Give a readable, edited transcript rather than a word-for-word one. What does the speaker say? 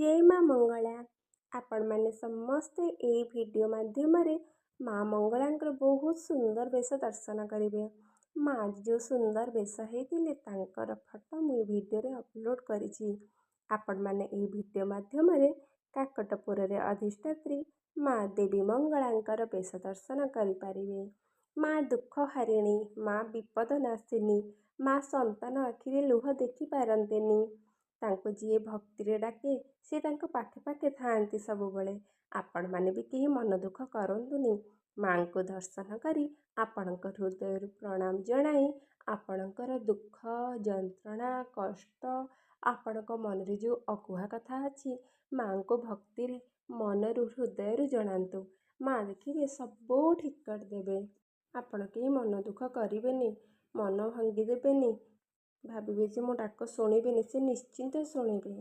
जय माँ मंगला। आपण मैंने समस्ते एई वीडियो माध्यम माँ मंगलांकर बहुत सुंदर बेश दर्शन करेंगे। माँ आज जो सुंदर बेश होते फोटो मुझे वीडियो अपलोड करी। आपण मैंने एई वीडियो माध्यम काकटपुर अधिष्ठात्री माँ देवी मंगलांकर बेश दर्शन करें। माँ दुख हारिणी, माँ विपद नाशिनी, माँ संतान आखिरे लुह देखी पारंतेनी। तांको जी भक्ति डाके सी तांको पाखे पाखे थांती सबुबले। आपण माने भी कहीं मन दुख करंतुनी। माँ को दर्शन करी आपणकर हृदय प्रणाम जनाई आपणकर दुख जंत्रणा कष्ट आपणक मन रे जो अकुहा कथा अच्छी माँ को भक्ति मनरु हृदय जनातु। माँ देखिए सबू ठीक कर देबे। आपण कहीं मन दुख करेनि, मन भांगी देबेनि, भाविबे जे मो डाक शुणिबेनि, से निश्चिंत शुणिबे।